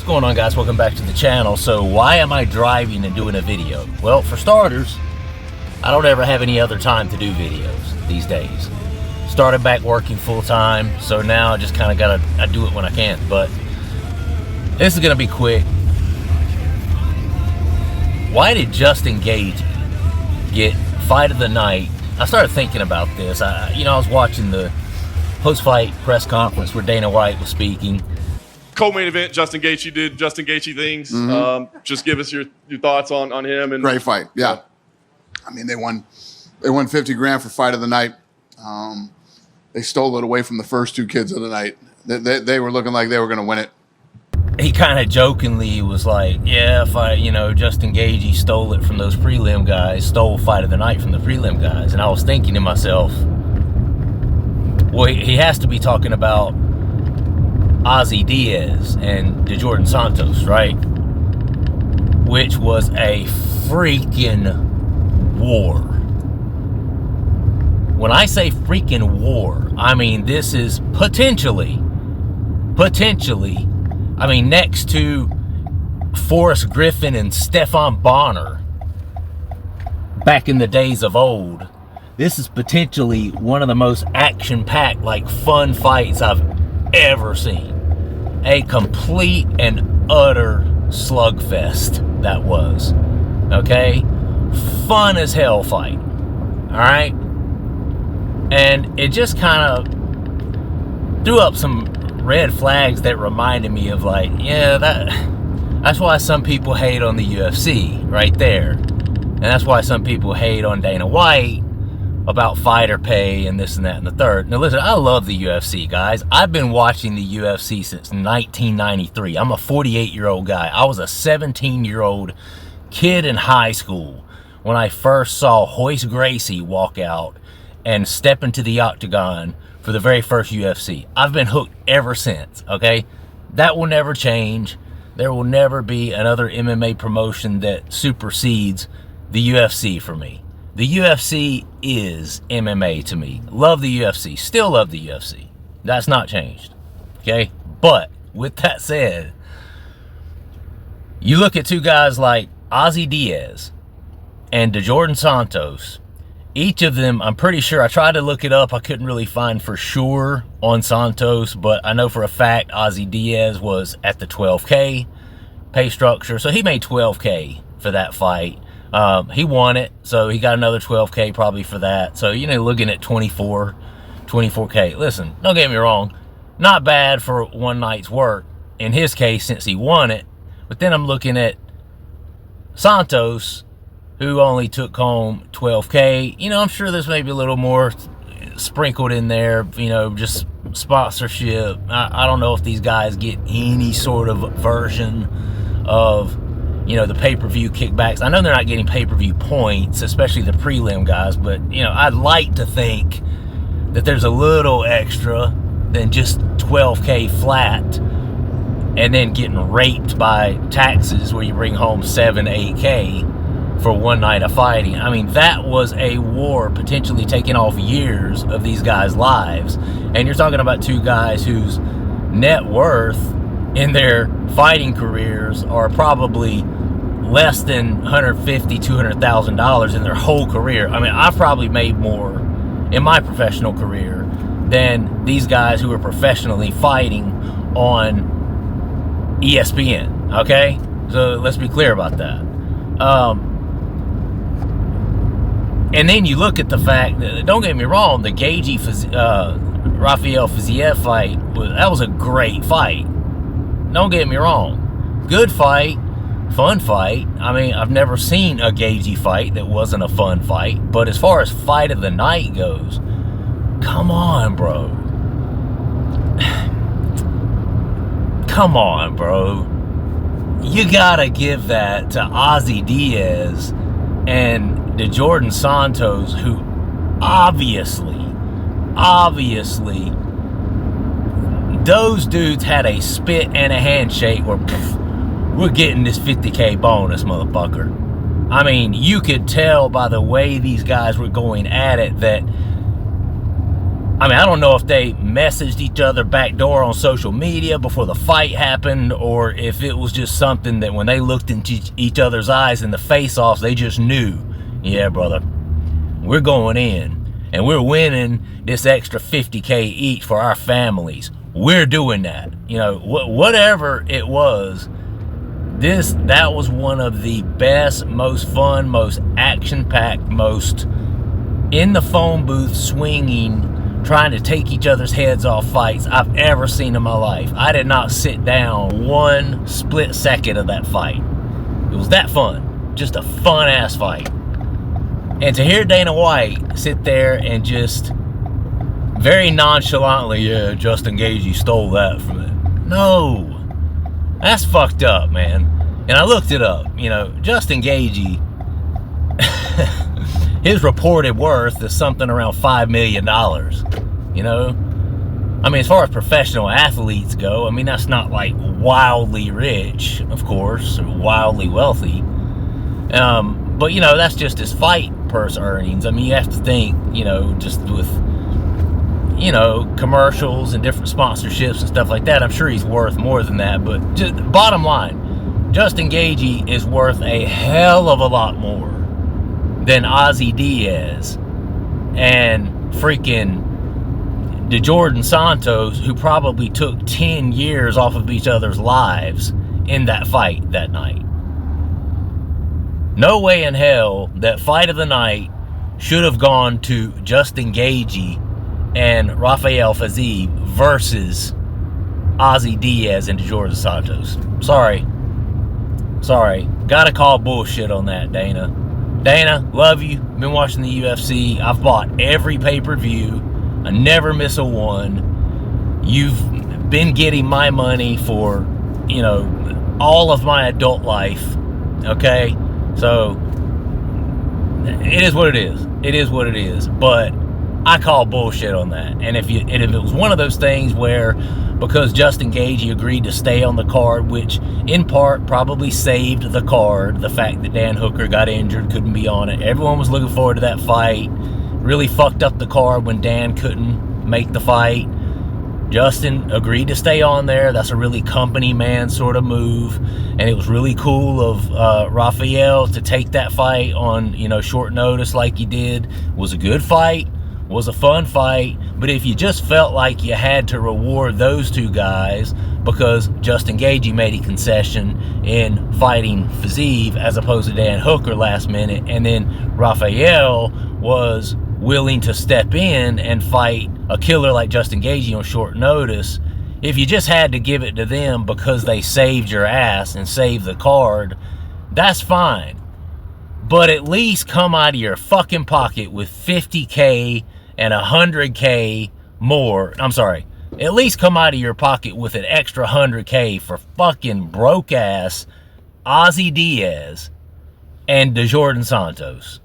going on, guys? Welcome back to the channel. So why am I driving and doing a video? Well, for starters, I don't ever have any other time to do videos these days. Started back working full-time, so now I just kind of I do it when I can. But this is gonna be quick. Why did Justin Gaethje get fight of the night? I started thinking about this. I was watching the post-fight press conference where Dana White was speaking. Co-main event, Justin Gaethje did Justin Gaethje things. Just give us your thoughts on him. And great fight, yeah. I mean, they won 50 grand for fight of the night. They stole it away from the first two kids of the night. They were looking like they were going to win it. He kind of jokingly was like, yeah, if Justin Gaethje stole it from those prelim guys, stole fight of the night from the prelim guys. And I was thinking to myself, well, he has to be talking about Ozzy Diaz and Djordan Santos, right? Which was a freaking war. When I say freaking war, I mean this is potentially, I mean next to Forrest Griffin and Stefan Bonner back in the days of old, this is potentially one of the most action-packed, like, fun fights I've ever seen. A complete and utter slugfest that was. Okay? Fun as hell fight. Alright? And it just kind of threw up some red flags that reminded me of, like, yeah, that's why some people hate on the UFC right there. And that's why some people hate on Dana White about fighter pay and this and that and the third. Now listen, I love the UFC, guys. I've been watching the UFC since 1993. I'm a 48-year-old guy. I was a 17-year-old kid in high school when I first saw Royce Gracie walk out and step into the octagon for the very first UFC. I've been hooked ever since, okay? That will never change. There will never be another MMA promotion that supersedes the UFC for me. The UFC is MMA to me. Love the UFC. Still love the UFC. That's not changed. Okay? But, with that said, you look at two guys like Ozzy Diaz and Djordan Santos. Each of them, I'm pretty sure, I tried to look it up. I couldn't really find for sure on Santos, but I know for a fact Ozzy Diaz was at the 12K pay structure. So he made 12K for that fight. He won it, so he got another 12K probably for that. So, looking at 24K. Listen, don't get me wrong, not bad for one night's work in his case since he won it. But then I'm looking at Santos, who only took home 12K. I'm sure there's maybe a little more sprinkled in there, just sponsorship. I don't know if these guys get any sort of version of the pay-per-view kickbacks. I know they're not getting pay-per-view points, especially the prelim guys, but, I'd like to think that there's a little extra than just 12K flat and then getting raped by taxes where you bring home 7, 8K for one night of fighting. I mean, that was a war potentially taking off years of these guys' lives. And you're talking about two guys whose net worth in their fighting careers are probably less than $150,000, $200,000 in their whole career. I mean, I've probably made more in my professional career than these guys who are professionally fighting on ESPN, okay? So let's be clear about that. And then you look at the fact that, don't get me wrong, the Rafael Fiziev fight, that was a great fight. Don't get me wrong. Good fight. Fun fight. I mean, I've never seen a Gaethje fight that wasn't a fun fight. But as far as fight of the night goes, come on, bro. Come on, bro. You gotta give that to Ozzy Diaz and Djordan Santos, who obviously, those dudes had a spit and a handshake where, we're getting this 50K bonus, motherfucker. I mean, you could tell by the way these guys were going at it that I mean, I don't know if they messaged each other backdoor on social media before the fight happened, or if it was just something that when they looked into each other's eyes in the face-offs, they just knew, yeah, brother, we're going in, and we're winning this extra $50K each for our families. We're doing that. You know, whatever it was, that was one of the best, most fun, most action-packed, most in the phone booth swinging, trying to take each other's heads off fights I've ever seen in my life. I did not sit down one split second of that fight. It was that fun. Just a fun-ass fight. And to hear Dana White sit there and just very nonchalantly, yeah, Justin Gaethje stole that from it. No. That's fucked up, man. And I looked it up. You know, Justin Gaethje, his reported worth is something around $5 million. You know? I mean, as far as professional athletes go, I mean, that's not like wildly rich, of course, or wildly wealthy. But, you know, that's just his fight purse earnings. I mean, you have to think, you know, just with, you know, commercials and different sponsorships and stuff like that, I'm sure he's worth more than that. But just, bottom line, Justin Gaethje is worth a hell of a lot more than Ozzy Diaz and freaking Djordan Santos, who probably took 10 years off of each other's lives in that fight that night. No way in hell that fight of the night should have gone to Justin Gaethje and Rafael Fiziev versus Ozzy Diaz and Djordan Santos. Sorry. Gotta call bullshit on that, Dana. Dana, love you. Been watching the UFC. I've bought every pay-per-view. I never miss a one. You've been getting my money for, you know, all of my adult life. Okay? So, it is what it is. It is what it is. But I call bullshit on that. And if it was one of those things where, because Justin Gaethje agreed to stay on the card, which in part probably saved the card, the fact that Dan Hooker got injured, couldn't be on it. Everyone was looking forward to that fight. Really fucked up the card when Dan couldn't make the fight. Justin agreed to stay on there. That's a really company man sort of move. And it was really cool of Rafael to take that fight on, you know, short notice like he did. It was a good fight. Was a fun fight. But if you just felt like you had to reward those two guys because Justin Gaethje made a concession in fighting Fiziev as opposed to Dan Hooker last minute, and then Rafael was willing to step in and fight a killer like Justin Gaethje on short notice, if you just had to give it to them because they saved your ass and saved the card, that's fine. But at least come out of your fucking pocket with $50K and $100K more. I'm sorry. At least come out of your pocket with an extra $100K for fucking broke ass Ozzy Diaz and Djordan Santos.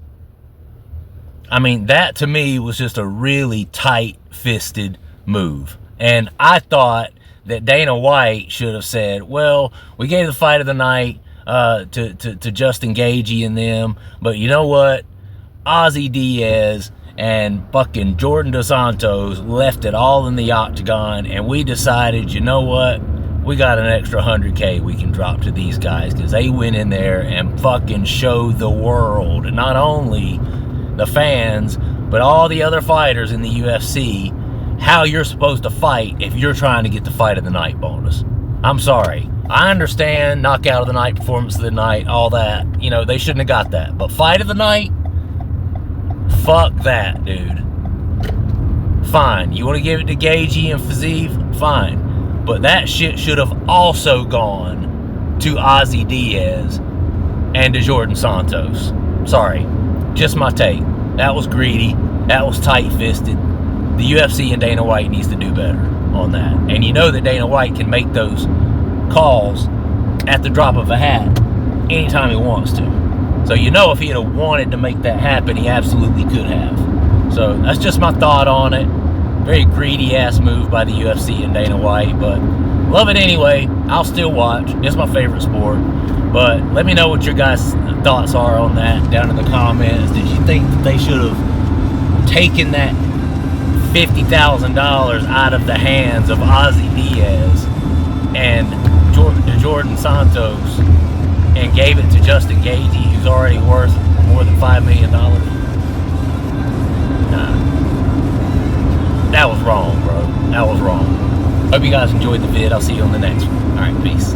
I mean, that to me was just a really tight-fisted move. And I thought that Dana White should have said, well, we gave the fight of the night to Justin Gaethje and them, but you know what? Ozzy Diaz and fucking Djordan Dos Santos left it all in the octagon, and we decided, you know what? We got an extra $100K we can drop to these guys because they went in there and fucking showed the world, not only the fans, but all the other fighters in the UFC, how you're supposed to fight if you're trying to get the fight of the night bonus. I'm sorry. I understand knockout of the night, performance of the night, all that. You know, they shouldn't have got that. But fight of the night? Fuck that, dude. Fine. You want to give it to Gaethje and Fiziev? Fine. But that shit should have also gone to Ozzy Diaz and to Djordan Santos. Sorry. Just my take. That was greedy. That was tight-fisted. The UFC and Dana White needs to do better on that. And you know that Dana White can make those calls at the drop of a hat anytime he wants to. So you know if he had wanted to make that happen, he absolutely could have. So that's just my thought on it. Very greedy-ass move by the UFC and Dana White, but love it anyway. I'll still watch. It's my favorite sport. But let me know what your guys' thoughts are on that down in the comments. Did you think that they should have taken that $50,000 out of the hands of Ozzy Diaz and Djordan Santos and gave it to Justin Gaethje, who's already worth more than $5 million? Nah. That was wrong, bro. That was wrong. Hope you guys enjoyed the vid. I'll see you on the next one. Alright, peace.